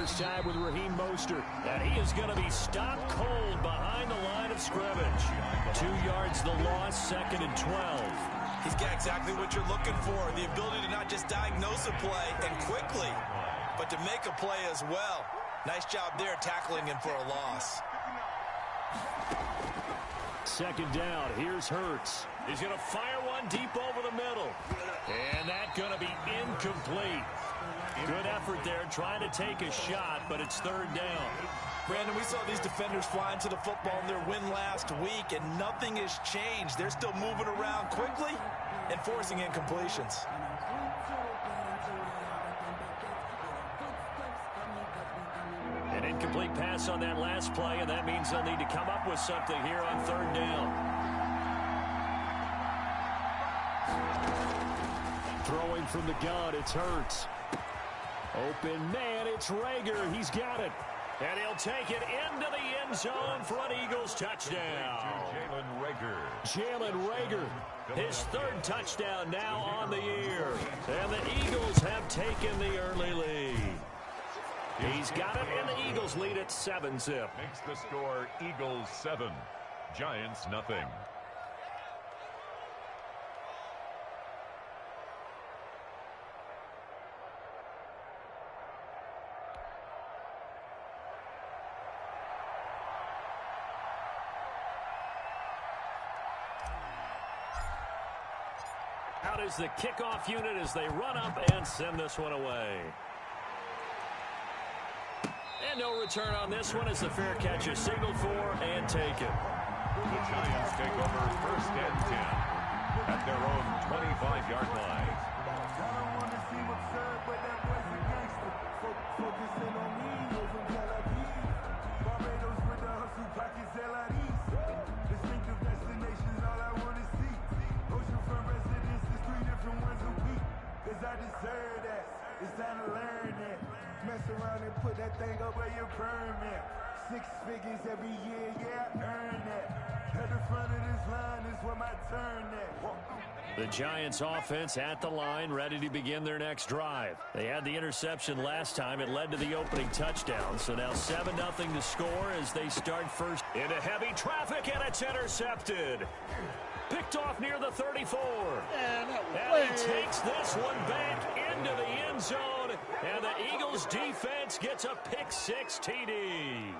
this time with Raheem Mostert. And he is going to be stopped cold behind the line of scrimmage. 2 yards the loss, 2nd and 12. He's got exactly what you're looking for, the ability to not just diagnose a play and quickly, but to make a play as well. Nice job there tackling him for a loss. 2nd down, here's Hurts. He's going to fire one deep over the middle. And that's going to be incomplete. Good effort there trying to take a shot, but it's 3rd down. Brandon, we saw these defenders fly into the football in their win last week, and nothing has changed. They're still moving around quickly and forcing incompletions. An incomplete pass on that last play, and that means they'll need to come up with something here on 3rd down. Throwing from the gun, it's Hurts. Open man, it's Rager. He's got it. And he'll take it into the end zone for an Eagles touchdown. Jalen Rager, his 3rd touchdown now on the year. And the Eagles have taken the early lead. He's got it, and the Eagles lead at 7-zip. Makes the score Eagles 7, Giants nothing. Out is the kickoff unit as they run up and send this one away. And no return on this one as the fair catch is signaled for and taken. The Giants take over 1st and 10 at their own 25-yard line. It's time to learn that. Mess around and put that thing up where your permit. 6 figures every year, yeah, I earn that. At the front of this line is where my turn at. The Giants offense at the line, ready to begin their next drive. They had the interception last time. It led to the opening touchdown. So now 7-0 to score as they start first into heavy traffic, and it's intercepted. Picked off near the 34. And he takes this one back into the end zone. And the Eagles defense gets a pick-6 TD.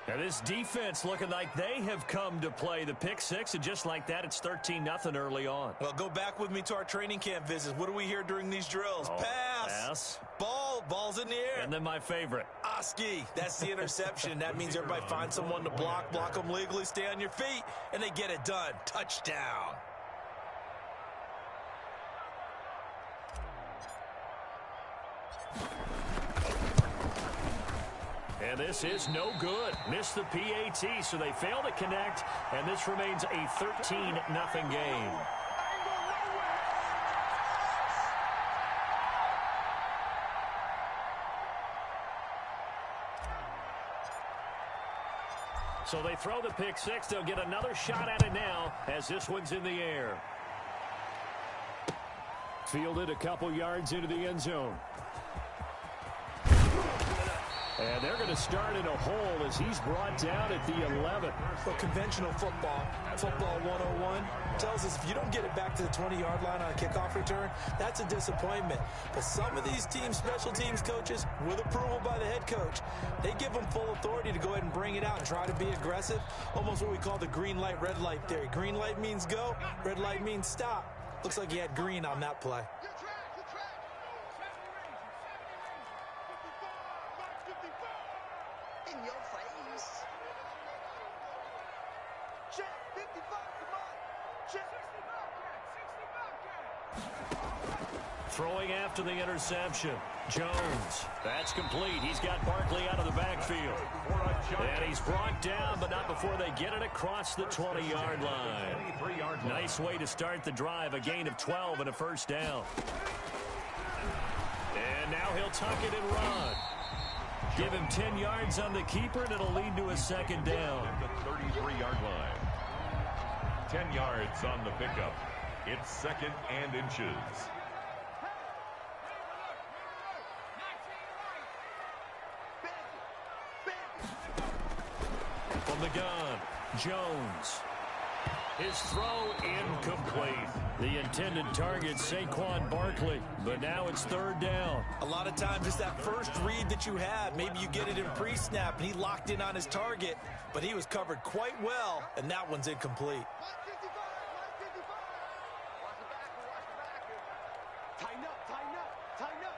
Now this defense looking like they have come to play the pick-6, and just like that, it's 13-0 early on. Well, go back with me to our training camp visits. What do we hear during these drills? Pass. Ball's in the air. And then my favorite. Oski. That's the interception. That means everybody finds someone to block them legally, stay on your feet, and they get it done. Touchdown. And this is no good. Missed the PAT, so they fail to connect, and this remains a 13-0 game. So they throw the pick-6. They'll get another shot at it now as this one's in the air. Fielded a couple yards into the end zone. And they're going to start in a hole as he's brought down at the 11. Well, conventional football 101, tells us if you don't get it back to the 20-yard line on a kickoff return, that's a disappointment. But some of these teams, special teams coaches, with approval by the head coach, they give them full authority to go ahead and bring it out and try to be aggressive. Almost what we call the green light, red light theory. Green light means go, red light means stop. Looks like he had green on that play. In your face. Check 55, come on. Check 65. Throwing after the interception. Jones. That's complete. He's got Barkley out of the backfield. And he's brought down, but not before they get it across the 20-yard line. Nice way to start the drive. A gain of 12 and a first down. And now he'll tuck it and run. Give him 10 yards on the keeper, and it'll lead to a second down. The 33-yard line. 10 yards on the pickup. It's 2nd and inches. From the gun, Jones. His throw incomplete. The intended target, Saquon Barkley, but now it's third down. A lot of times it's that first read that you have. Maybe you get it in pre-snap, and he locked in on his target, but he was covered quite well, and that one's incomplete. Tighten up, tighten up, tighten up.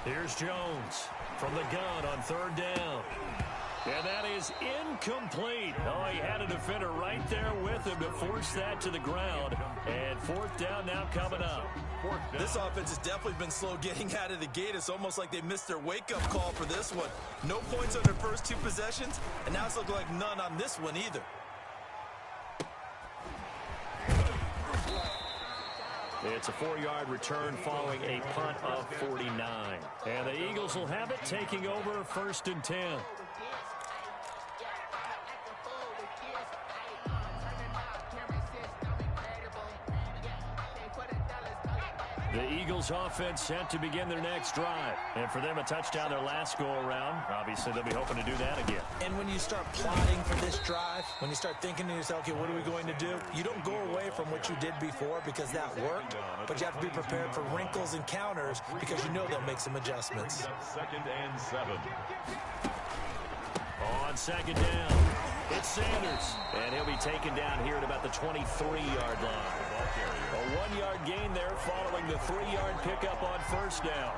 Here's Jones from the gun on third down. And that is incomplete. Oh, he had a defender right there with him to force that to the ground. And fourth down now coming up. This offense has definitely been slow getting out of the gate. It's almost like they missed their wake-up call for this one. No points on their first two possessions, and now it's looking like none on this one either. It's a 4-yard return following a punt of 49. And the Eagles will have it, taking over first and 10. The Eagles offense set to begin their next drive. And for them, a touchdown their last go-around. Obviously, they'll be hoping to do that again. And when you start plotting for this drive, when you start thinking to yourself, okay, what are we going to do? You don't go away from what you did before because that worked, but you have to be prepared for wrinkles and counters because you know they'll make some adjustments. Second and 7. On second down, it's Sanders. And he'll be taken down here at about the 23-yard line. A 1-yard gain there following the 3-yard pickup on first down.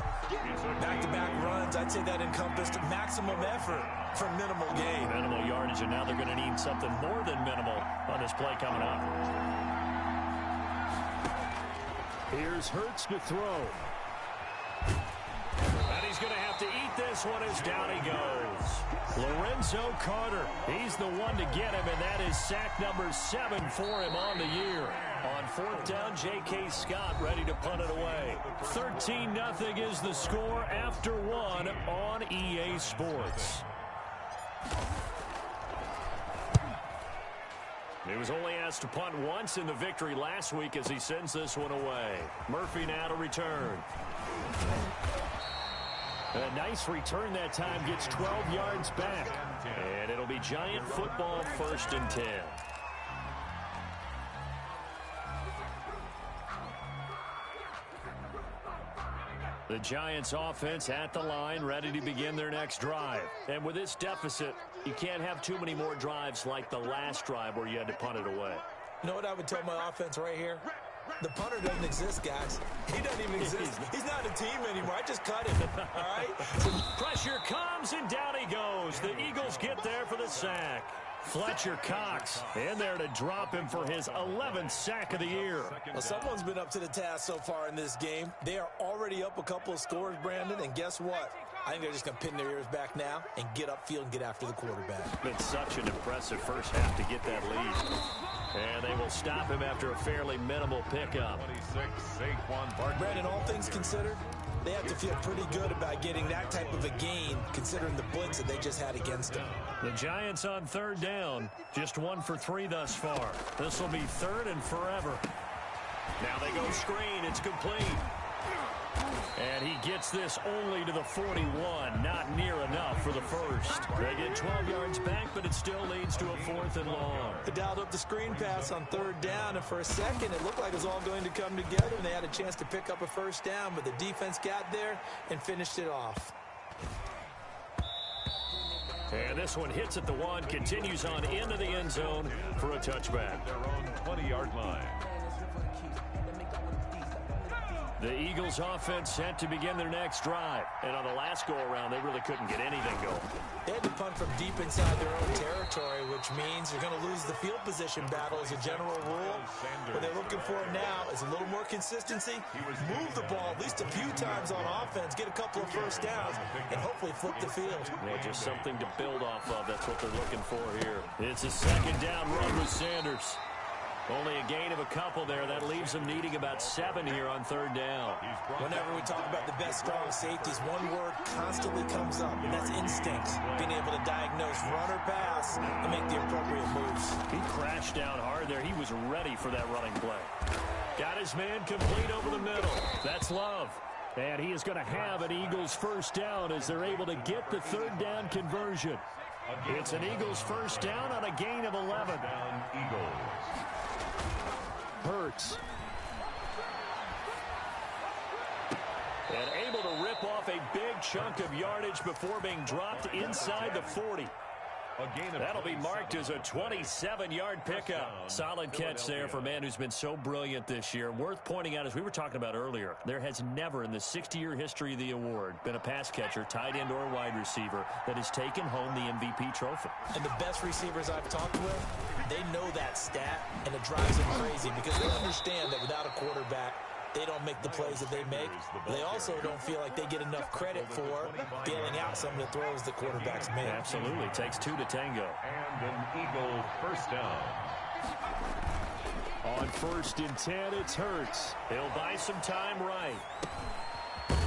Back-to-back runs, I'd say that encompassed maximum effort for minimal gain. Minimal yardage, and now they're going to need something more than minimal on this play coming up. Here's Hurts to throw. And he's going to have to eat this one as down he goes. Lorenzo Carter, he's the one to get him, and that is sack number 7 for him on the year. On fourth down, J.K. Scott ready to punt it away. 13-0 is the score after one on EA Sports. He was only asked to punt once in the victory last week as he sends this one away. Murphy now to return. A nice return that time, gets 12 yards back. And it'll be Giant football, first and 10. The Giants offense at the line, ready to begin their next drive. And with this deficit, you can't have too many more drives like the last drive where you had to punt it away. You know what I would tell my offense right here? The punter doesn't exist, guys. He doesn't even exist. He's not a team anymore. I just cut him, all right? So pressure comes, and down he goes. The Eagles get there for the sack. Fletcher Cox in there to drop him for his 11th sack of the year. Well, someone's been up to the task so far in this game. They are already up a couple of scores, Brandon, and guess what? I think they're just going to pin their ears back now and get upfield and get after the quarterback. It's such an impressive first half to get that lead. And they will stop him after a fairly minimal pickup. 26, Saquon Barkley. Brandon, all things considered, they have to feel pretty good about getting that type of a gain considering the blitz that they just had against them. The Giants on third down, just 1 for 3 thus far. This will be third and forever. Now they go screen, it's complete. And he gets this only to the 41, not near enough for the first. They get 12 yards back, but it still leads to a 4th and long. They dialed up the screen pass on third down, and for a second it looked like it was all going to come together, and they had a chance to pick up a first down, but the defense got there and finished it off. And this one hits at the 1, continues on into the end zone for a touchback. Their own 20-yard line. The Eagles offense set to begin their next drive. And on the last go-around, they really couldn't get anything going. They had to punt from deep inside their own territory, which means they're going to lose the field position battle as a general rule. What they're looking for now is a little more consistency, move the ball at least a few times on offense, get a couple of first downs, and hopefully flip the field. Yeah, just something to build off of. That's what they're looking for here. It's a second down run with Sanders. Only a gain of a couple there. That leaves them needing about 7 here on third down. Whenever we talk about the best strong safeties, one word constantly comes up, and that's instinct. Being able to diagnose run or pass and make the appropriate moves. He crashed down hard there. He was ready for that running play. Got his man complete over the middle. That's Love. And he is going to have an Eagles first down as they're able to get the third down conversion. It's an Eagles first down on a gain of 11. Hurts. And able to rip off a big chunk of yardage before being dropped inside the 40. That'll be marked as a 27-yard pickup. Solid catch there for a man who's been so brilliant this year. Worth pointing out, as we were talking about earlier, there has never in the 60-year history of the award been a pass catcher, tight end, or wide receiver that has taken home the MVP trophy. And the best receivers I've talked with, they know that stat, and it drives them crazy because they understand that without a quarterback, they don't make the plays that they make. They also don't feel like they get enough credit for bailing out some of the throws the quarterbacks make. Absolutely. Takes two to tango. And an Eagle first down. On 1st and 10, it's Hurts. He'll buy some time right.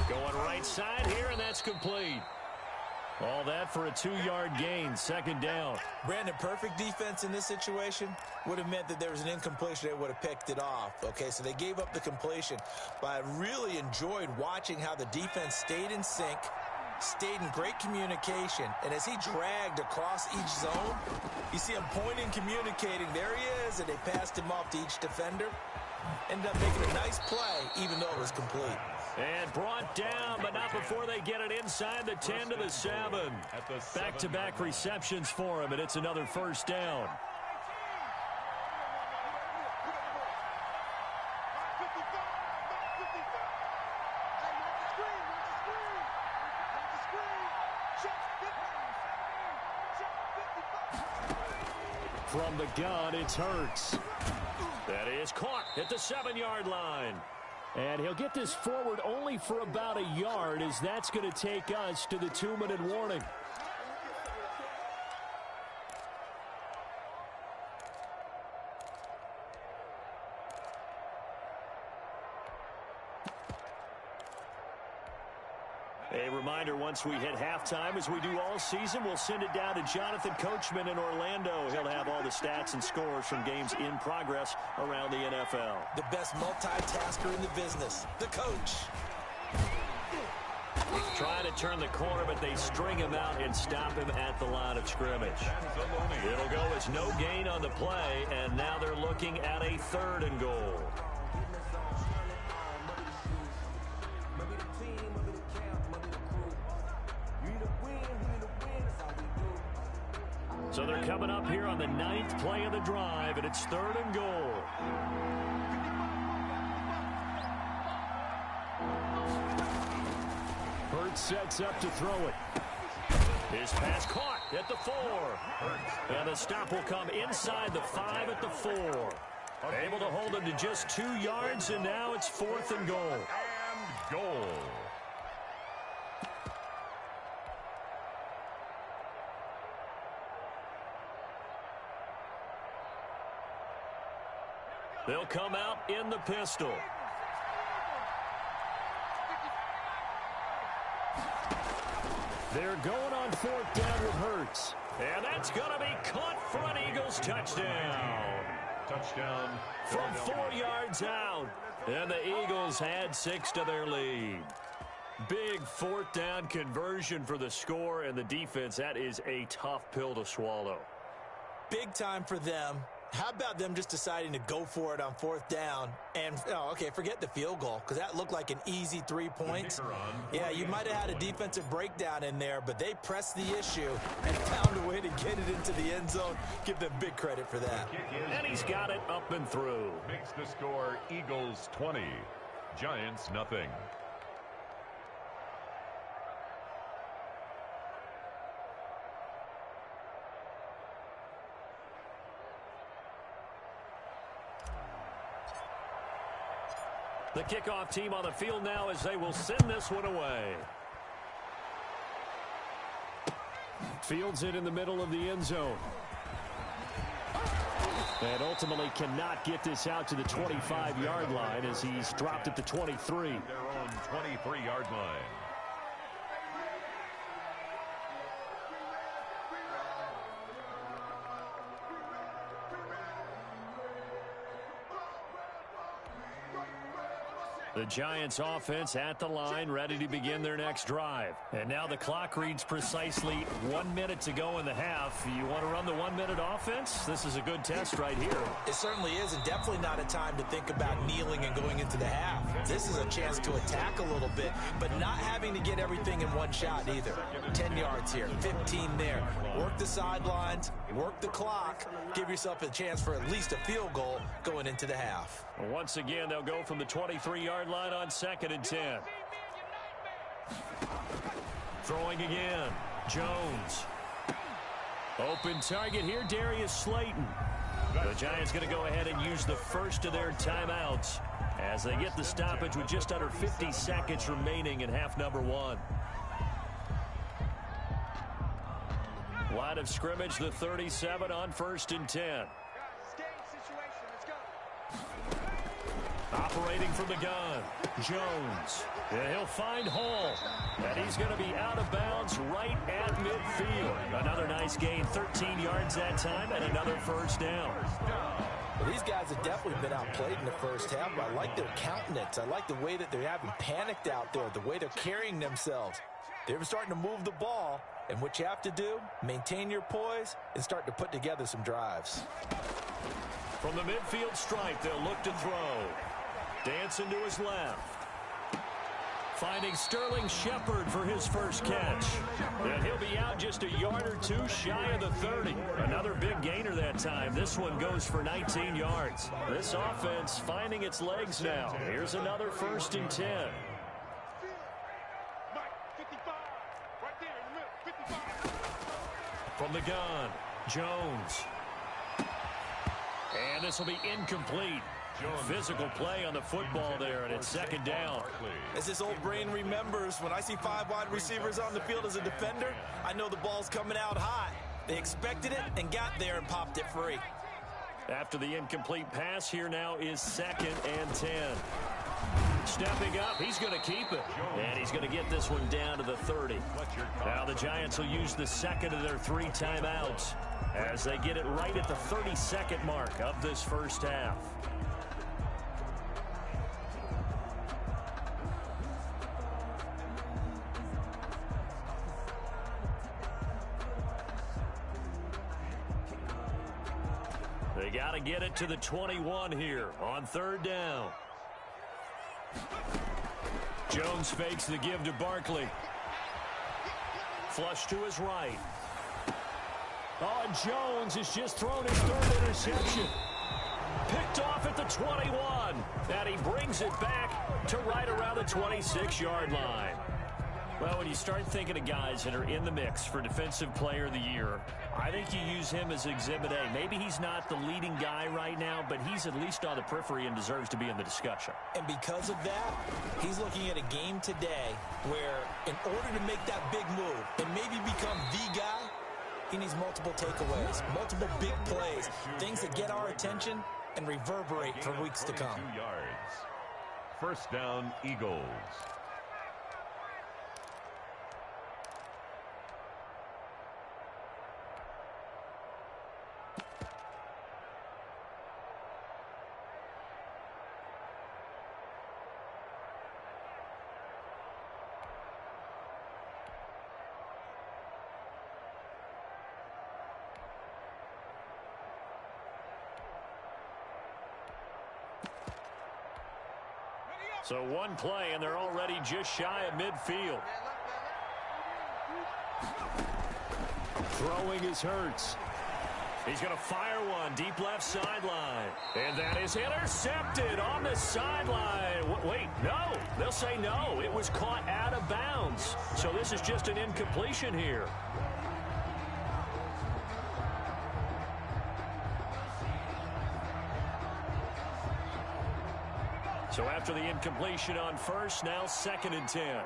Going right side here, and that's complete. All that for a 2-yard gain, 2nd down. Brandon, perfect defense in this situation would have meant that there was an incompletion. They would have picked it off. Okay, so they gave up the completion. But I really enjoyed watching how the defense stayed in sync, stayed in great communication. And as he dragged across each zone, you see him pointing, communicating. There he is, and they passed him off to each defender. Ended up making a nice play, even though it was complete. And brought down, but not before they get it inside the 10 to the 7. Back-to-back receptions for him, and it's another first down. From the gun, it's Hurts. That is caught at the 7-yard line. And he'll get this forward only for about a yard, as that's going to take us to the 2-minute warning. A reminder, once we hit halftime, as we do all season, we'll send it down to Jonathan Coachman in Orlando. He'll have all the stats and scores from games in progress around the NFL. The best multitasker in the business, the coach. Trying to turn the corner, but they string him out and stop him at the line of scrimmage. It'll go as no gain on the play, and now they're looking at a 3rd and goal. So they're coming up here on the 9th play of the drive, and it's 3rd and goal. Hurts sets up to throw it. His pass caught at the 4. And the stop will come inside the 5 at the 4. Able to hold him to just 2 yards, and now it's 4th and goal. And goal. They'll come out in the pistol. They're going on 4th down with Hurts. And that's going to be caught for an Eagles touchdown. Touchdown. From 4 yards out. And the Eagles add 6 to their lead. Big 4th down conversion for the score and the defense. That is a tough pill to swallow. Big time for them. How about them just deciding to go for it on 4th down? And, okay, forget the field goal, because that looked like an easy 3 points. Yeah, you might have had a defensive breakdown in there, but they pressed the issue and found a way to get it into the end zone. Give them big credit for that. And he's got it up and through. Makes the score Eagles 20, Giants nothing. The kickoff team on the field now as they will send this one away. Fields it in the middle of the end zone. And ultimately cannot get this out to the 25-yard line as he's dropped at the 23. Their own 23-yard line. The Giants offense at the line, ready to begin their next drive. And now the clock reads precisely 1 minute to go in the half. You want to run the 1 minute offense? This is a good test right here. It certainly is, and definitely not a time to think about kneeling and going into the half. This is a chance to attack a little bit, but not having to get everything in one shot either. 10 yards here, 15 there. Work the sidelines, work the clock, give yourself a chance for at least a field goal going into the half. Once again, they'll go from the 23-yard line on 2nd and 10. Throwing again. Jones. Open target here, Darius Slayton. The Giants going to go ahead and use the first of their timeouts as they get the stoppage with just under 50 seconds remaining in half number 1. Line of scrimmage, the 37 on 1st and 10. Operating from the gun, Jones. And he'll find Hall. And he's going to be out of bounds right at midfield. Another nice gain, 13 yards that time, and another first down. Well, these guys have definitely been outplayed in the first half. I like their countenance. I like the way that they're having panicked out there, the way they're carrying themselves. They're starting to move the ball, and what you have to do, maintain your poise and start to put together some drives. From the midfield stripe, they'll look to throw. Dancing to his left. Finding Sterling Shepard for his first catch. And he'll be out just a yard or two shy of the 30. Another big gainer that time. This one goes for 19 yards. This offense finding its legs now. Here's another 1st and 10. From the gun, Jones. And this will be incomplete. Physical play on the football there, and it's 2nd down. As this old brain remembers, when I see 5 wide receivers on the field as a defender, I know the ball's coming out hot. They expected it and got there and popped it free. After the incomplete pass, here now is 2nd and 10. Stepping up, he's going to keep it. And he's going to get this one down to the 30. Now the Giants will use the 2nd of their 3 timeouts as they get it right at the 30-second mark of this first half. They got to get it to the 21 here on 3rd down. Jones fakes the give to Barkley. Flush to his right. Oh, and Jones has just thrown his 3rd interception. Picked off at the 21. And he brings it back to right around the 26-yard line. Well, when you start thinking of guys that are in the mix for Defensive Player of the Year, I think you use him as Exhibit A. Maybe he's not the leading guy right now, but he's at least on the periphery and deserves to be in the discussion. And because of that, he's looking at a game today where in order to make that big move and maybe become the guy, he needs multiple takeaways, multiple big plays, things that get our attention and reverberate for weeks to come. 2 yards. First down, Eagles. So one play, and they're already just shy of midfield. Throwing is Hurts. He's going to fire one deep left sideline. And that is intercepted on the sideline. Wait, no. They'll say no. It was caught out of bounds. So this is just an incompletion here. So after the incompletion on first, now 2nd and 10.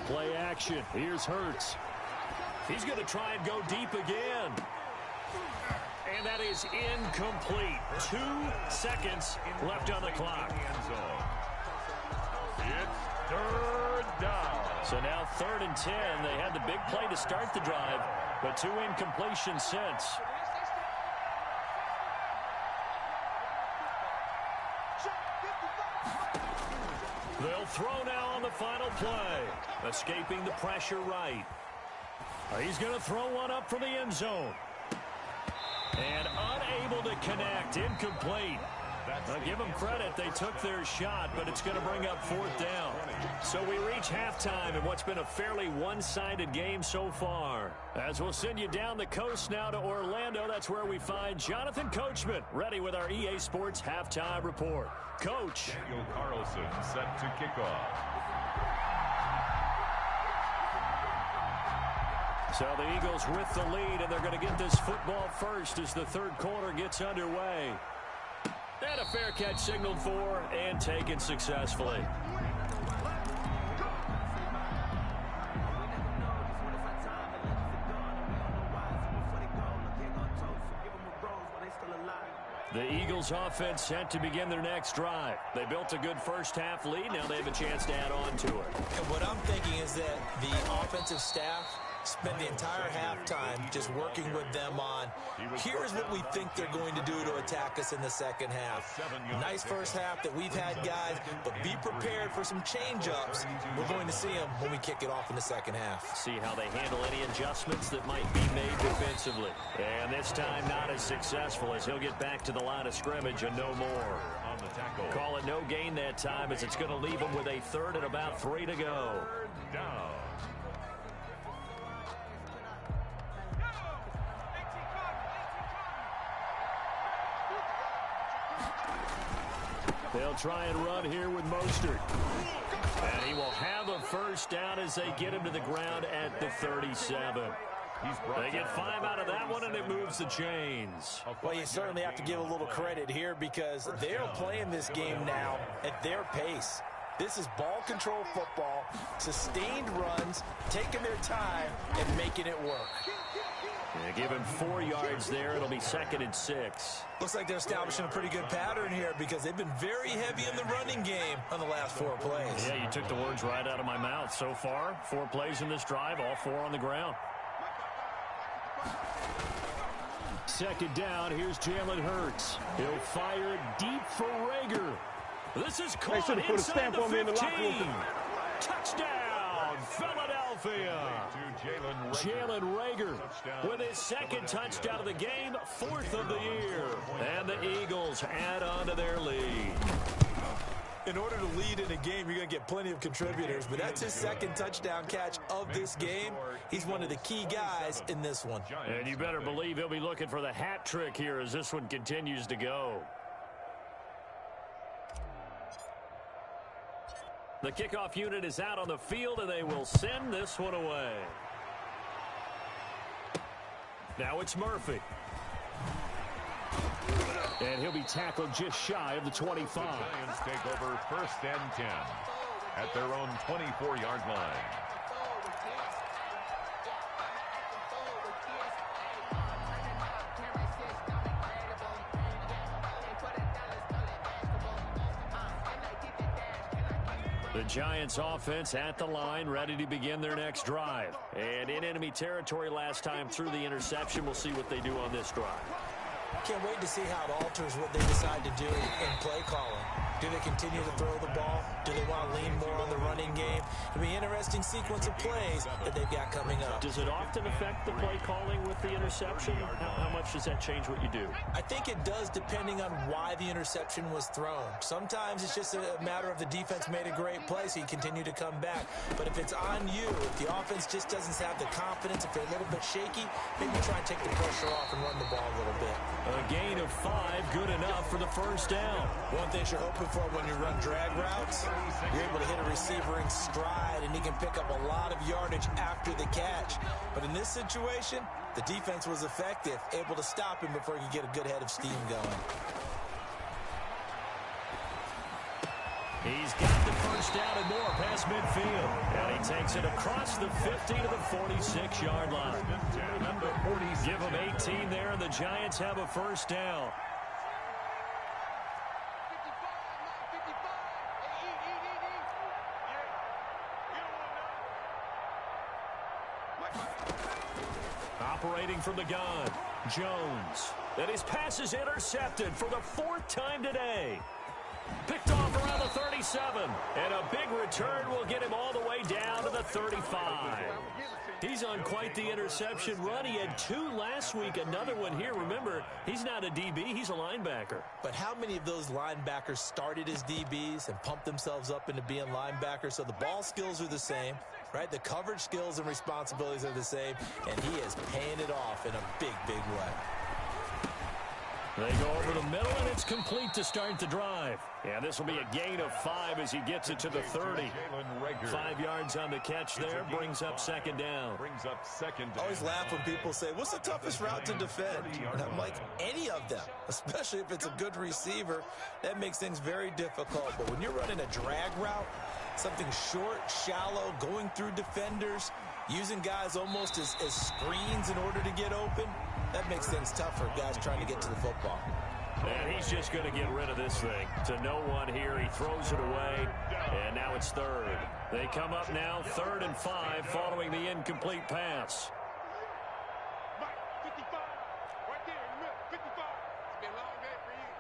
Play action. Here's Hurts. He's going to try and go deep again. And that is incomplete. 2 seconds left on the clock. It's 3rd down. So now 3rd and 10. They had the big play to start the drive, but 2 incompletions since. They'll throw now on the final play. Escaping the pressure right. He's going to throw one up for the end zone. And unable to connect. Incomplete. I'll give them credit. They took their shot, but it's going to bring up 4th down. So we reach halftime in what's been a fairly one-sided game so far. As we'll send you down the coast now to Orlando, that's where we find Jonathan Coachman, ready with our EA Sports Halftime Report. Coach. Daniel Carlson set to kick off. So the Eagles with the lead, and they're going to get this football first as the 3rd quarter gets underway. And a fair catch signaled for and taken successfully. The Eagles offense set to begin their next drive. They built a good first-half lead. Now they have a chance to add on to it. And what I'm thinking is that the offensive staff spend the entire halftime just working with them on, here's what we think they're going to do to attack us in the second half. Nice first half that we've had, guys, but be prepared for some change-ups. We're going to see them when we kick it off in the second half. See how they handle any adjustments that might be made defensively. And this time not as successful as he'll get back to the line of scrimmage and no more. On the tackle. Call it no gain that time as it's going to leave them with a 3rd and about 3 to go. Down. They'll try and run here with Mostert. And he will have a first down as they get him to the ground at the 37. They get 5 out of that one, and it moves the chains. Well, you certainly have to give a little credit here because they're playing this game now at their pace. This is ball control football, sustained runs, taking their time, and making it work. Yeah, give him 4 yards there. It'll be 2nd and 6. Looks like they're establishing a pretty good pattern here because they've been very heavy in the running game on the last 4 plays. Yeah, you took the words right out of my mouth. So far, 4 plays in this drive, all 4 on the ground. 2nd down, here's Jalen Hurts. He'll fire deep for Rager. This is caught inside the 15. Touchdown, Philadelphia. Jalen Rager with his 2nd touchdown of the game, 4th of the year. And the Eagles add on to their lead. In order to lead in a game, you're going to get plenty of contributors, but that's his 2nd touchdown catch of this game. He's one of the key guys in this one. And you better believe he'll be looking for the hat trick here as this one continues to go. The kickoff unit is out on the field, and they will send this one away. Now it's Murphy. And he'll be tackled just shy of the 25. The Giants take over 1st and 10 at their own 24-yard line. The Giants offense at the line, ready to begin their next drive. And in enemy territory last time through the interception. We'll see what they do on this drive. Can't wait to see how it alters what they decide to do in play calling. Do they continue to throw the ball? Do they want to lean more on the running game? It'll be an interesting sequence of plays that they've got coming up. Does it often affect the play calling with the interception? How much does that change what you do? I think it does depending on why the interception was thrown. Sometimes it's just a matter of the defense made a great play, so you continue to come back. But if it's on you, if the offense just doesn't have the confidence, if they're a little bit shaky, maybe try and take the pressure off and run the ball a little bit. A gain of 5, good enough for the first down. One thing you're hoping for when you run drag routes, you're able to hit a receiver in stride, and he can pick up a lot of yardage after the catch. But in this situation, the defense was effective, able to stop him before he could get a good head of steam going. He's got the first down and more past midfield. And he takes it across the 50 to the 46-yard line. Give him 18 there, and the Giants have a first down. Operating from the gun, Jones. And his pass is intercepted for the 4th time today. Picked off around the 37. And a big return will get him all the way down to the 35. He's on quite the interception run. He had 2 last week, another one here. Remember, he's not a DB, he's a linebacker. But how many of those linebackers started as DBs and pumped themselves up into being linebackers? So the ball skills are the same, right? The coverage skills and responsibilities are the same, and he is paying it off in a big, big way. They go over the middle, and it's complete to start the drive. Yeah, this will be a gain of 5 as he gets it to the 30. 5 yards on the catch there, brings up second down. I always laugh when people say, what's the toughest route to defend? And I'm like, any of them, especially if it's a good receiver. That makes things very difficult. But when you're running a drag route, something short, shallow, going through defenders, using guys almost as screens in order to get open, that makes things tough for guys trying to get to the football. And he's just going to get rid of this thing. To no one here, he throws it away, and now it's 3rd. They come up now, 3rd and 5, following the incomplete pass. Mike, 55, right there in the middle, 55. It's been a long day for you.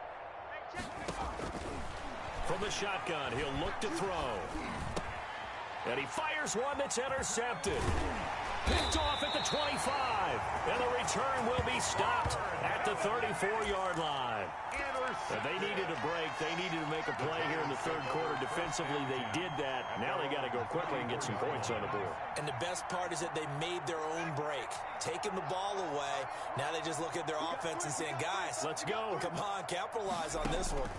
From the shotgun, he'll look to throw. And he fires one that's intercepted. Picked off at the 25. And the return will be stopped at the 34-yard line. And they needed a break. They needed to make a play here in the 3rd quarter. Defensively, they did that. Now they got to go quickly and get some points on the board. And the best part is that they made their own break. Taking the ball away. Now they just look at their offense and saying, guys, let's go. Come on, capitalize on this one.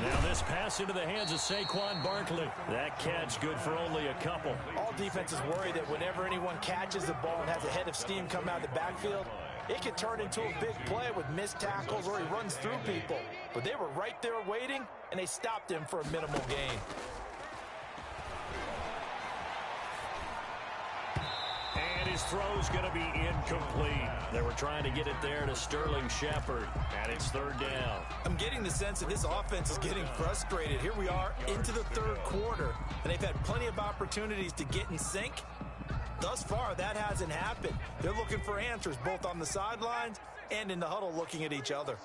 Now this pass into the hands of Saquon Barkley. That catch good for only a couple. All defenses worry that whenever anyone catches the ball and has a head of steam come out of the backfield, it can turn into a big play with missed tackles or he runs through people. But they were right there waiting, and they stopped him for a minimal gain. And his throw's going to be incomplete. They were trying to get it there to Sterling Shepard, and it's 3rd down. I'm getting the sense that this offense is getting frustrated. Here we are into the 3rd quarter, and they've had plenty of opportunities to get in sync. Thus far, that hasn't happened. They're looking for answers both on the sidelines and in the huddle looking at each other.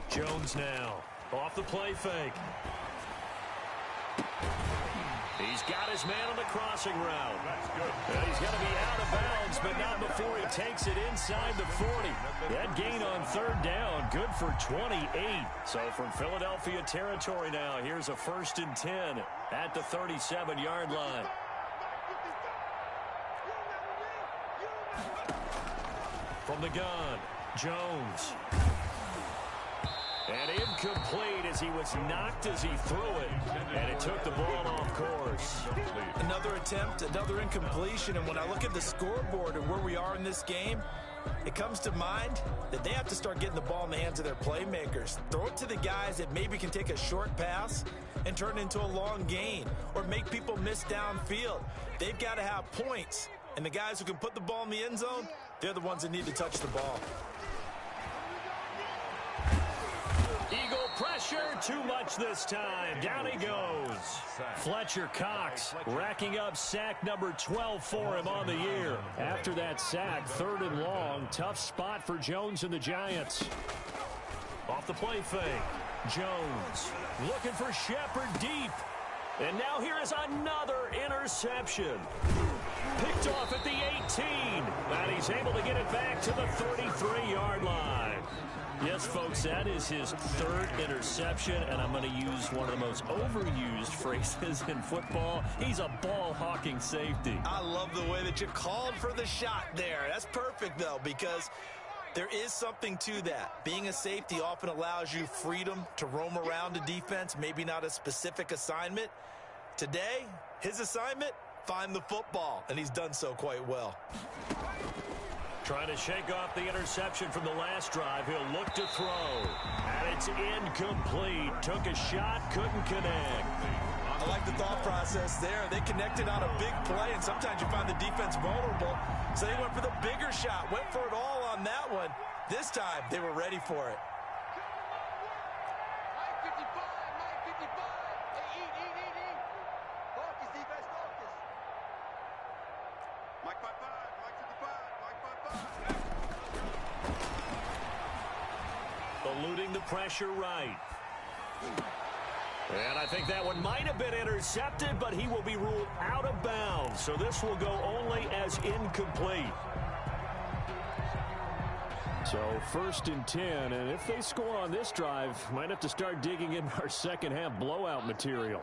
Jones now off the play fake. He's got his man on the crossing route. And he's going to be out of bounds, but not before he takes it inside the 40. That gain on 3rd down, good for 28. So from Philadelphia territory now, here's a 1st and 10 at the 37-yard line. From the gun, Jones. And incomplete as he was knocked as he threw it. And it took the ball off course. Another attempt, another incompletion. And when I look at the scoreboard and where we are in this game, it comes to mind that they have to start getting the ball in the hands of their playmakers. Throw it to the guys that maybe can take a short pass and turn it into a long gain or make people miss downfield. They've got to have points. And the guys who can put the ball in the end zone, they're the ones that need to touch the ball. Eagle pressure, too much this time. Down he goes. Fletcher Cox racking up sack number 12 for him on the year. After that sack, 3rd and long. Tough spot for Jones and the Giants. Off the play fake. Jones looking for Shepard deep. And now here is another interception. Picked off at the 18. And he's able to get it back to the 33-yard line. Yes, folks, that is his 3rd interception, and I'm going to use one of the most overused phrases in football. He's a ball-hawking safety. I love the way that you called for the shot there. That's perfect, though, because there is something to that. Being a safety often allows you freedom to roam around a defense, maybe not a specific assignment. Today, his assignment, find the football, and he's done so quite well. Trying to shake off the interception from the last drive. He'll look to throw. And it's incomplete. Took a shot, couldn't connect. I like the thought process there. They connected on a big play, and sometimes you find the defense vulnerable. So they went for the bigger shot, went for it all on that one. This time, they were ready for it. Mike 55, Mike 55. Hey, eat. pressure right. And I think that one might have been intercepted, but he will be ruled out of bounds. So this will go only as incomplete. So 1st and 10, and if they score on this drive, might have to start digging in our second half blowout material.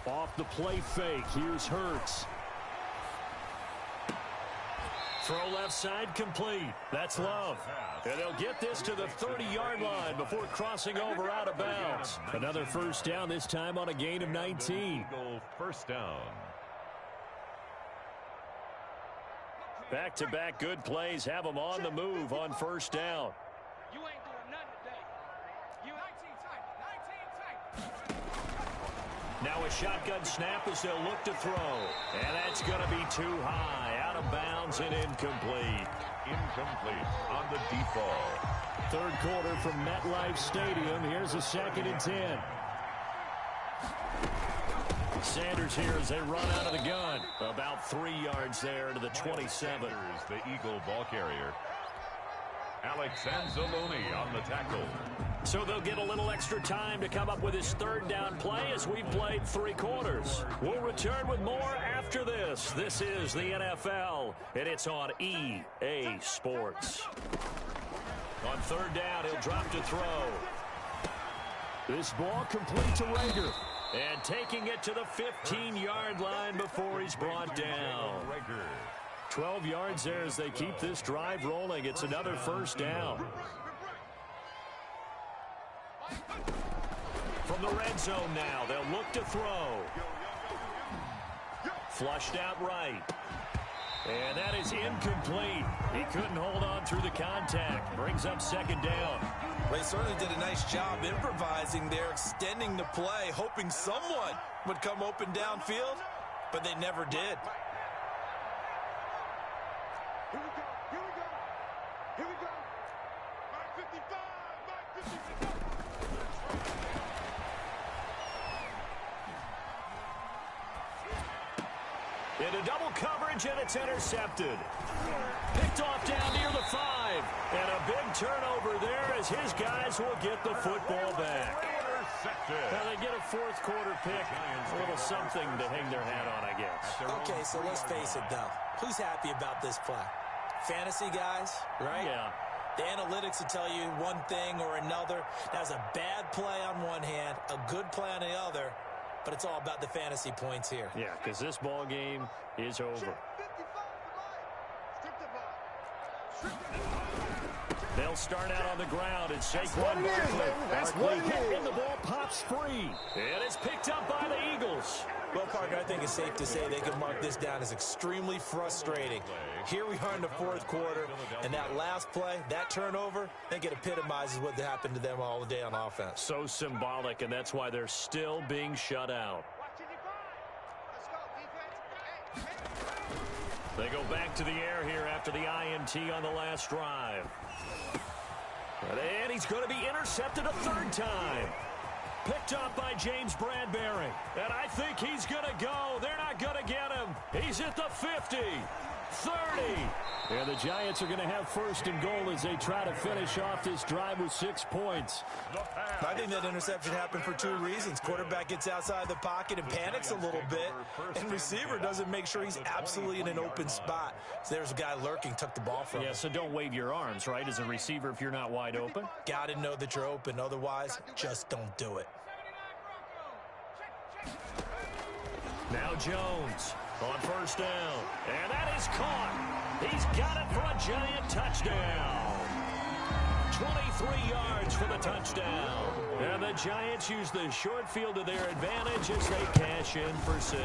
Off the play fake, here's Hurts. Throw left side complete. That's Love. And they'll get this to the 30-yard line before crossing over out of bounds. Another first down, this time on a gain of 19. First down. Back-to-back good plays have them on the move on first down. You ain't doing nothing today. You 19 tight. Now a shotgun snap as they'll look to throw. And that's going to be too high. Out of bounds and incomplete. Incomplete on the deep ball. Third quarter from MetLife Stadium. Here's a 2nd and 10. Sanders here as they run out of the gun. About 3 yards there to the 27. The Eagle ball carrier. Alex Anzalone on the tackle. So they'll get a little extra time to come up with his third down play as we've played 3 quarters. We'll return with more after this. This is the NFL, and it's on EA Sports. On third down, he'll drop to throw. This ball complete to Rager. And taking it to the 15-yard line before he's brought down. 12 yards there as they keep this drive rolling. It's another first down. From the red zone now, they'll look to throw. Flushed out right. And that is incomplete. He couldn't hold on through the contact. Brings up second down. They certainly did a nice job improvising there, extending the play, hoping someone would come open downfield, but they never did. Here we go. Here we go. Here we go. Mark 55. Mark 55. Into double coverage, and it's intercepted. Picked off down near the 5. And a big turnover there as his guys will get the football back. Now they get a fourth quarter pick. A little something to hang their hat on, I guess. Okay, so let's face it, though. Who's happy about this play? Fantasy guys, right? Yeah. The analytics will tell you one thing or another. That's a bad play on one hand, a good play on the other. But it's all about the fantasy points here. Yeah, because this ball game is over. They'll start out on the ground and Saquon Barkley and the ball pops free. And it's picked up by the Eagles. Well, Parker, I think it's safe to say they can mark this down as extremely frustrating. Here we are in the fourth quarter, and that last play, that turnover, I think it epitomizes what happened to them all day on offense. So symbolic, and that's why they're still being shut out. They go back to the air here after the INT on the last drive. And he's going to be intercepted a third time. Picked up by James Bradbury. And I think he's going to go. They're not going to get him. He's at the 50, 30. And the Giants are going to have first and goal as they try to finish off this drive with 6 points. I think that interception happened for 2 reasons. Quarterback gets outside the pocket and panics a little bit. And receiver doesn't make sure he's absolutely in an open spot. So there's a guy lurking, took the ball from him. Yeah, so don't wave your arms, right, as a receiver if you're not wide open. Got to know that you're open. Otherwise, just don't do it. Now Jones on first down. And that is caught. He's got it for a Giant touchdown. 23 yards for the touchdown. And the Giants use the short field to their advantage as they cash in for 6.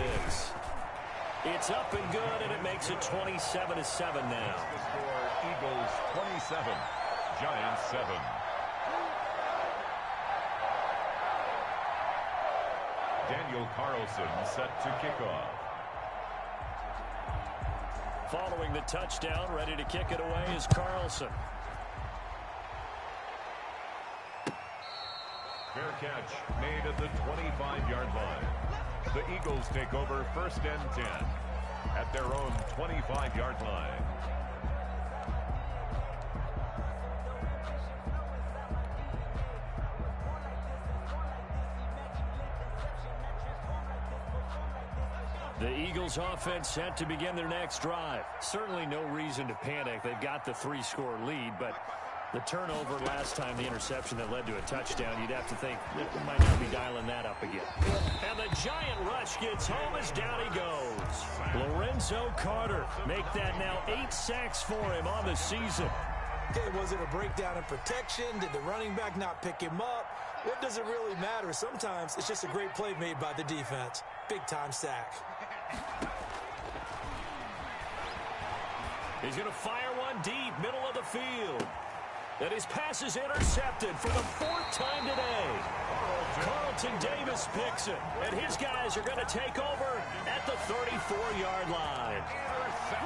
It's up and good, and it makes it 27-7 now. The score, Eagles 27, Giants 7. Daniel Carlson set to kick off. Following the touchdown, ready to kick it away is Carlson. Fair catch made at the 25-yard line. The Eagles take over first and 10. at their own 25-yard line. The Eagles offense set to begin their next drive. Certainly no reason to panic. They've got the 3-score lead, but the turnover last time, the interception that led to a touchdown, you'd have to think they might not be dialing that up again. And the giant rush gets home as down he goes. Lorenzo Carter make that now 8 sacks for him on the season. Okay, was it a breakdown in protection? Did the running back not pick him up? What does it really matter? Sometimes it's just a great play made by the defense. Big-time sack. He's going to fire one deep, middle of the field. And his pass is intercepted for the 4th time today. Carlton Davis picks it. And his guys are going to take over at the 34-yard line.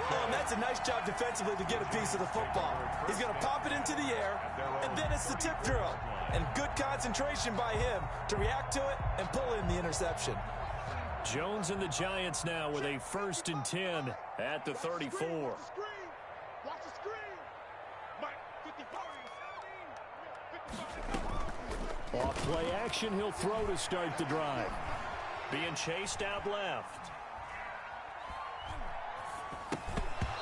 Oh, and that's a nice job defensively to get a piece of the football. He's going to pop it into the air, and then it's the tip drill. And good concentration by him to react to it and pull in the interception. Jones and the Giants now with a 1st and 10 at the 34. Watch the screen. Mike, 55. Off play action, he'll throw to start the drive. Being chased out left.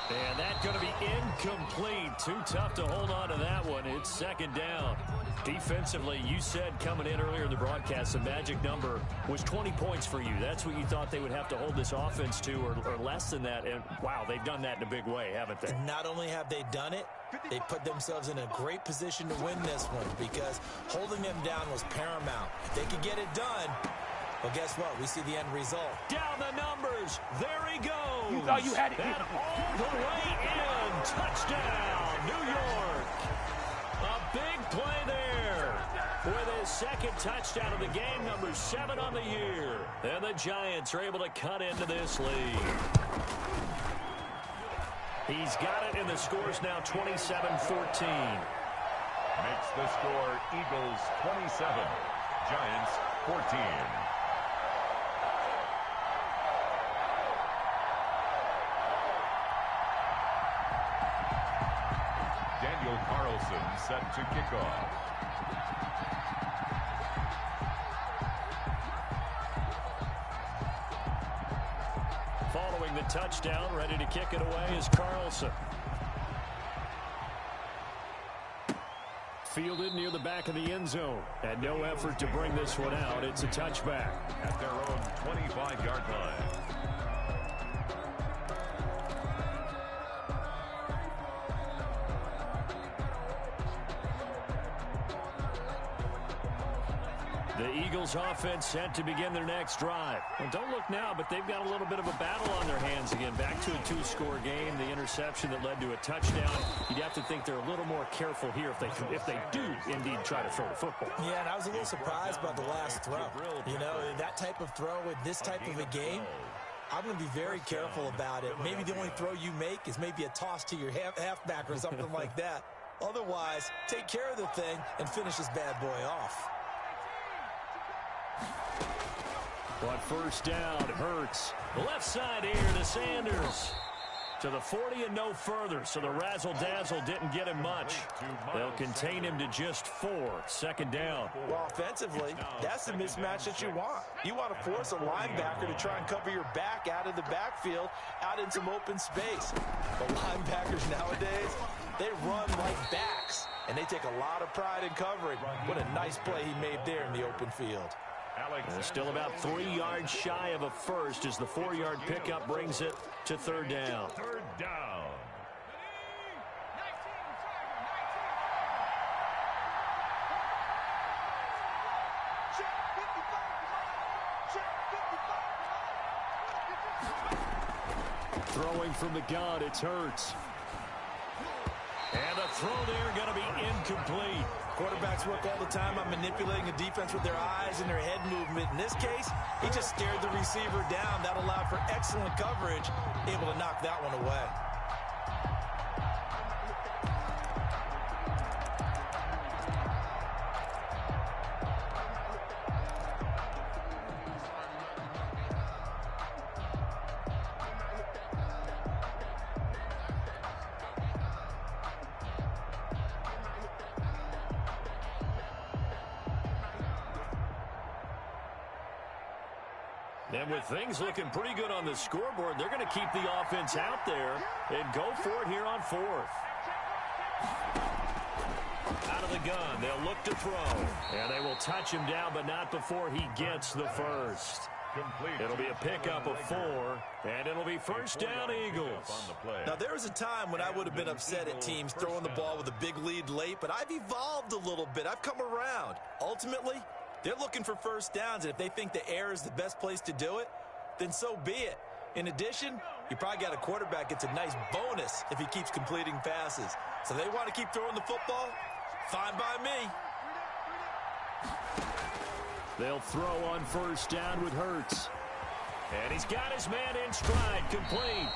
And that's going to be incomplete. Too tough to hold on to that one. It's 2nd down. Defensively, you said coming in earlier in the broadcast, the magic number was 20 points for you. That's what you thought they would have to hold this offense to, or less than that. And, wow, they've done that in a big way, haven't they? And not only have they done it, they put themselves in a great position to win this one because holding them down was paramount. If they could get it done, well, guess what? We see the end result. Down the numbers. There he goes. You thought you had it. And all the way in. Touchdown, New York. A big play there with his 2nd touchdown of the game, number 7 on the year. And the Giants are able to cut into this lead. He's got it, and the score's now 27-14. Makes the score Eagles 27, Giants 14. Daniel Carlson set to kick off. Following the touchdown, ready to kick it away is Carlson. Fielded near the back of the end zone. And no effort to bring this one out. It's a touchback. At their own 25-yard line. The Eagles offense set to begin their next drive. Well, don't look now, but they've got a little bit of a battle on their hands again. Back to a 2-score game. The interception that led to a touchdown. You'd have to think they're a little more careful here if they do indeed try to throw the football. Yeah, and I was a little surprised by the last throw. You know, that type of throw with this type of a game, I'm going to be very careful about it. Maybe the only throw you make is maybe a toss to your halfback or something like that. Otherwise, take care of the thing and finish this bad boy off. But 1st down, Hurts. Left side here to Sanders. To the 40 and no further, so the razzle-dazzle didn't get him much. They'll contain him to just 4. 2nd down. Well, offensively, that's the mismatch that you want. You want to force a linebacker to try and cover your back out of the backfield, out in some open space. But linebackers nowadays, they run like backs, and they take a lot of pride in covering. What a nice play he made there in the open field. Still about 3 yards shy of a first as the 4-yard pickup brings it to 3rd down. 3rd down. Throwing from the gun, it's Hurts. And the throw there going to be incomplete. Quarterbacks work all the time on manipulating the defense with their eyes and their head movement. In this case, he just stared the receiver down. That allowed for excellent coverage, able to knock that one away. And with things looking pretty good on the scoreboard, they're going to keep the offense out there and go for it here on fourth. Out of the gun, they'll look to throw. And they will touch him down, but not before he gets the first. It'll be a pickup of 4, and it'll be first down, Eagles. Now, there was a time when I would have been upset at teams throwing the ball with a big lead late, but I've evolved a little bit. I've come around. Ultimately, they're looking for first downs, and if they think the air is the best place to do it, then so be it. In addition, you probably got a quarterback gets a nice bonus if he keeps completing passes. So they want to keep throwing the football? Fine by me. They'll throw on first down with Hurts. And he's got his man in stride, complete.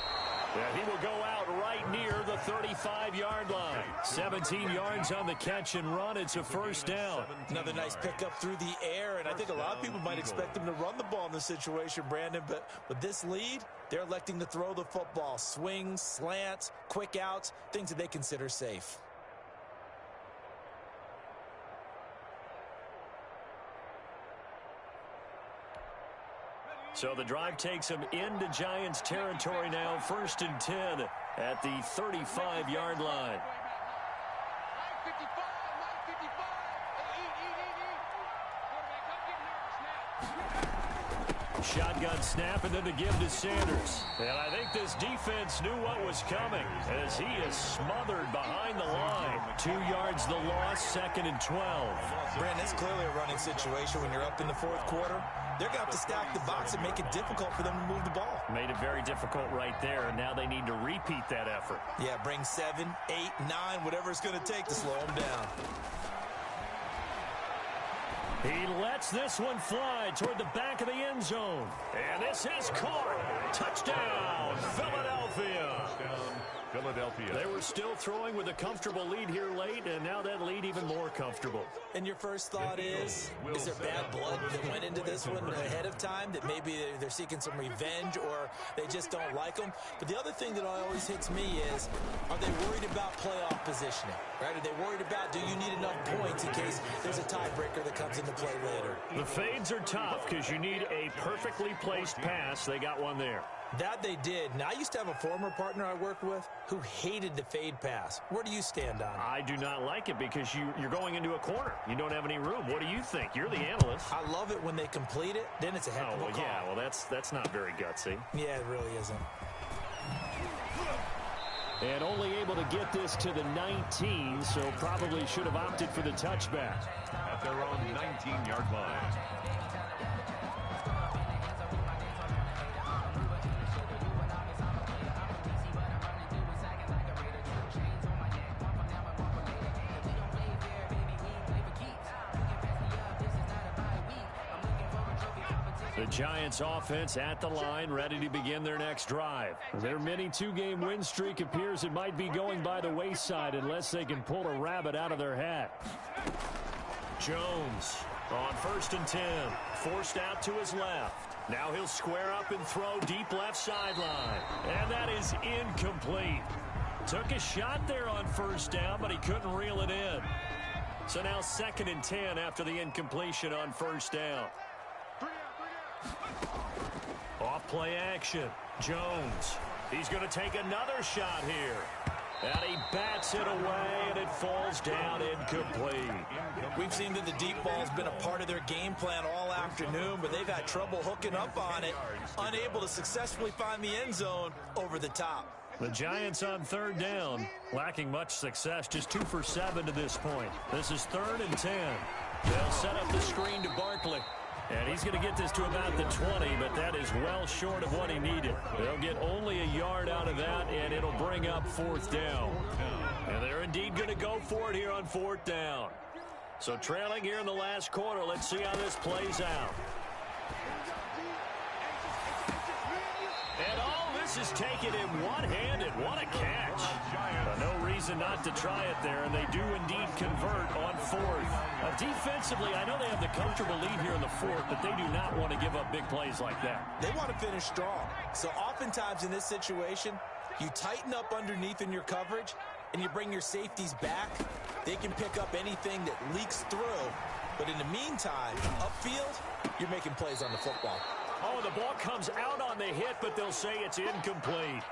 And he will go out right near the 35-yard line. 17 yards on the catch and run. It's a first down. Another nice pickup through the air, and I think a lot of people might expect them to run the ball in this situation, Brandon, but with this lead, they're electing to throw the football. Swings, slants, quick outs, things that they consider safe. So the drive takes him into Giants territory now, first and 10 at the 35-yard line. Shotgun snap, and then to give to Sanders. And I think this defense knew what was coming as he is smothered behind the line. 2 yards the loss, second and 12. Brandon, it's clearly a running situation when you're up in the fourth quarter. They're going to have to stack the box and make it difficult for them to move the ball. Made it very difficult right there, and now they need to repeat that effort. Yeah, bring 7, 8, 9, whatever it's going to take to slow them down. He lets this one fly toward the back of the end zone. And this is caught. Touchdown, Philadelphia. Philadelphia. They were still throwing with a comfortable lead here late, and now that lead even more comfortable. And your first thought is there bad blood that went into this one ahead of time, that maybe they're seeking some revenge or they just don't like them? But the other thing that always hits me is, are they worried about playoff positioning? Right? Are they worried about, do you need enough points in case there's a tiebreaker that comes into play later? The fades are tough because you need a perfectly placed pass. They got one there. That they did. Now, I used to have a former partner I worked with who hated the fade pass. Where do you stand on it? I do not like it because you're going into a corner. You don't have any room. What do you think? You're the analyst. I love it when they complete it. Then it's a heck of a call. Yeah, well, that's not very gutsy. Yeah, it really isn't. And only able to get this to the 19, so probably should have opted for the touchback. At their own 19-yard line. The Giants offense at the line, ready to begin their next drive. Their mini 2-game win streak appears it might be going by the wayside unless they can pull a rabbit out of their hat. Jones on first and 10, forced out to his left. Now he'll square up and throw deep left sideline. And that is incomplete. Took a shot there on first down, but he couldn't reel it in. So now second and 10 after the incompletion on first down. Off play action. Jones. He's going to take another shot here. And he bats it away, and it falls down incomplete. We've seen that the deep ball's been a part of their game plan all afternoon, but they've had trouble hooking up on it, unable to successfully find the end zone over the top. The Giants on third down, lacking much success, just 2 for 7 to this point. This is third and 10. They'll set up the screen to Barkley. And he's going to get this to about the 20, but that is well short of what he needed. They'll get only a yard out of that, and it'll bring up fourth down. And they're indeed going to go for it here on fourth down. So trailing here in the last quarter, let's see how this plays out. And all this is taken in one-handed. What a catch. No reason not to try it there, and they do indeed convert on fourth. Defensively, I know they have the comfortable lead here in the fourth, but they do not want to give up big plays like that. They want to finish strong. So oftentimes in this situation, you tighten up underneath in your coverage, and you bring your safeties back. They can pick up anything that leaks through. But in the meantime, upfield, you're making plays on the football. Oh, the ball comes out on the hit, but they'll say it's incomplete.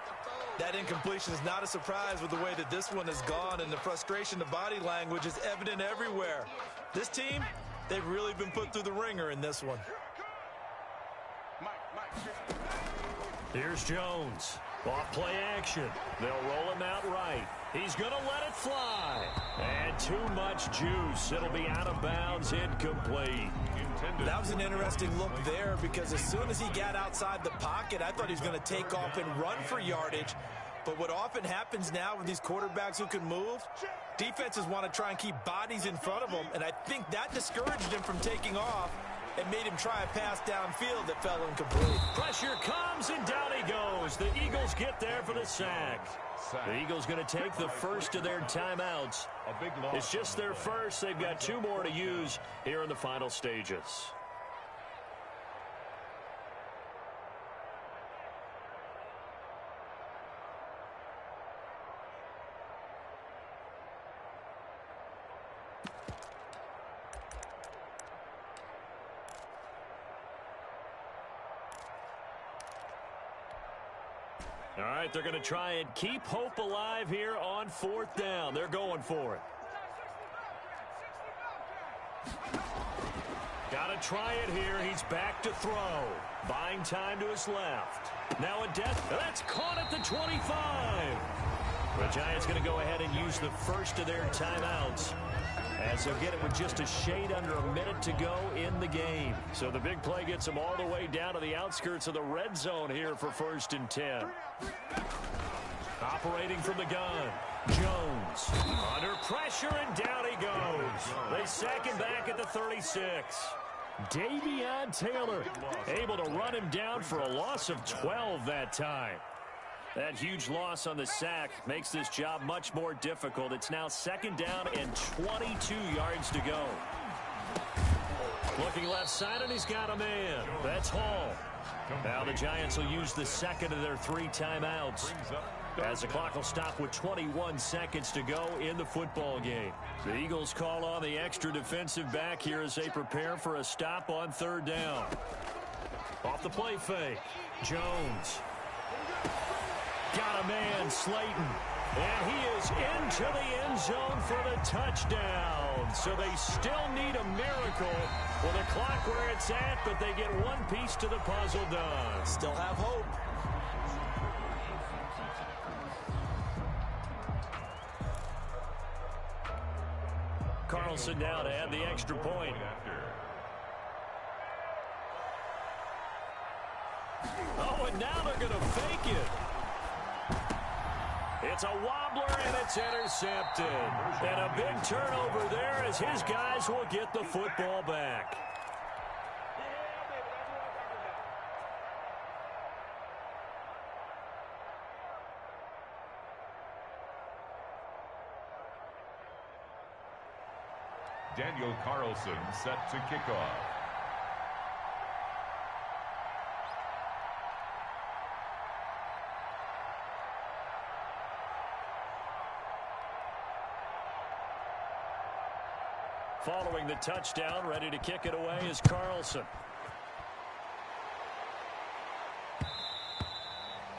That incompletion is not a surprise with the way that this one has gone, and the frustration, the body language is evident everywhere. This team, they've really been put through the ringer in this one. Here's Jones. Off play action. They'll roll him out right. He's going to let it fly. And too much juice. It'll be out of bounds, incomplete. That was an interesting look there because as soon as he got outside the pocket, I thought he was going to take off and run for yardage. But what often happens now with these quarterbacks who can move, defenses want to try and keep bodies in front of them, and I think that discouraged him from taking off and made him try a pass downfield that fell incomplete. Pressure comes, and down he goes. The Eagles get there for the sack. The Eagles going to take the first of their timeouts. It's just their first. They've got 2 more to use here in the final stages. All right, they're going to try and keep hope alive here on 4th down. They're going for it. Got to try it here. He's back to throw. Buying time to his left. Now a death. That's caught at the 25. The Giants going to go ahead and use the first of their timeouts, as they'll get it with just a shade under a minute to go in the game. So the big play gets them all the way down to the outskirts of the red zone here for 1st and 10. Operating from the gun, Jones under pressure, and down he goes. They sack him back at the 36. Davion Taylor able to run him down for a loss of 12 that time. That huge loss on the sack makes this job much more difficult. It's now 2nd down and 22 yards to go. Looking left side, and he's got a man. That's Hall. Now the Giants will use the second of their 3 timeouts, as the clock will stop with 21 seconds to go in the football game. The Eagles call on the extra defensive back here as they prepare for a stop on 3rd down. Off the play fake, Jones. Got a man, Slayton. And he is into the end zone for the touchdown. So they still need a miracle with the clock where it's at, but they get one piece to the puzzle done. Still have hope. Carlson now to add the extra point. Oh, and now they're going to fake it. It's a wobbler, and it's intercepted. And a big turnover there as his guys will get the football back. Daniel Carlson set to kick off. Following the touchdown, ready to kick it away is Carlson.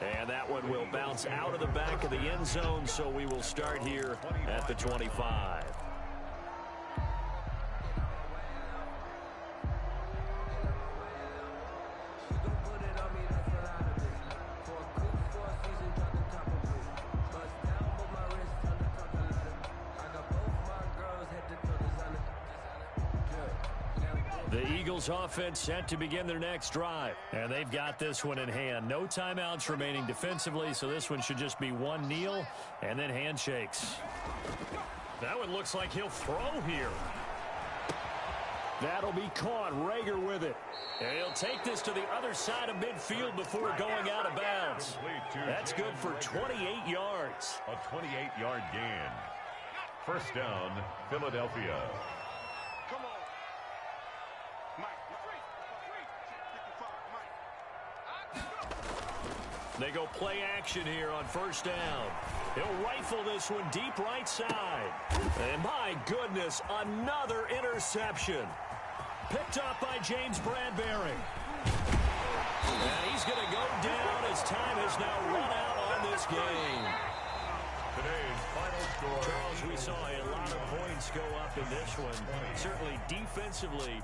And that one will bounce out of the back of the end zone, so we will start here at the 25. The Eagles offense set to begin their next drive, and they've got this one in hand. No timeouts remaining defensively, so this one should just be one kneel and then handshakes. That one looks like he'll throw here. That'll be caught. Rager with it. And he'll take this to the other side of midfield before going out of bounds. That's good for 28 yards. A 28-yard gain. First down, Philadelphia. They go play action here on first down. He'll rifle this one deep right side. And my goodness, another interception. Picked up by James Bradbury. And he's going to go down as time has now run out on this game. Today's final score. Charles, we saw a lot of points go up in this one. Certainly defensively,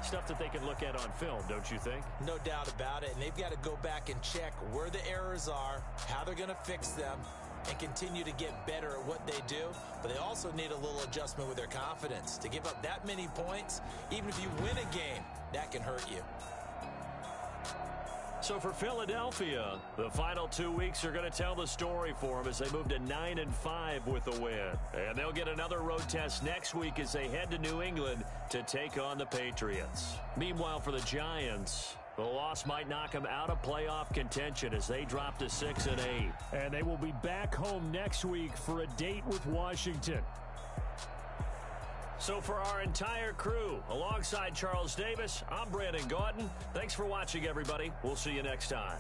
stuff that they can look at on film, don't you think? No doubt about it. And they've got to go back and check where the errors are, how they're going to fix them, and continue to get better at what they do. But they also need a little adjustment with their confidence. To give up that many points, even if you win a game, that can hurt you. So for Philadelphia, the final 2 weeks are going to tell the story for them as they move to 9-5 with a win. And they'll get another road test next week as they head to New England to take on the Patriots. Meanwhile, for the Giants, the loss might knock them out of playoff contention as they drop to 6-8. And they will be back home next week for a date with Washington. So for our entire crew, alongside Charles Davis, I'm Brandon Gaudin. Thanks for watching, everybody. We'll see you next time.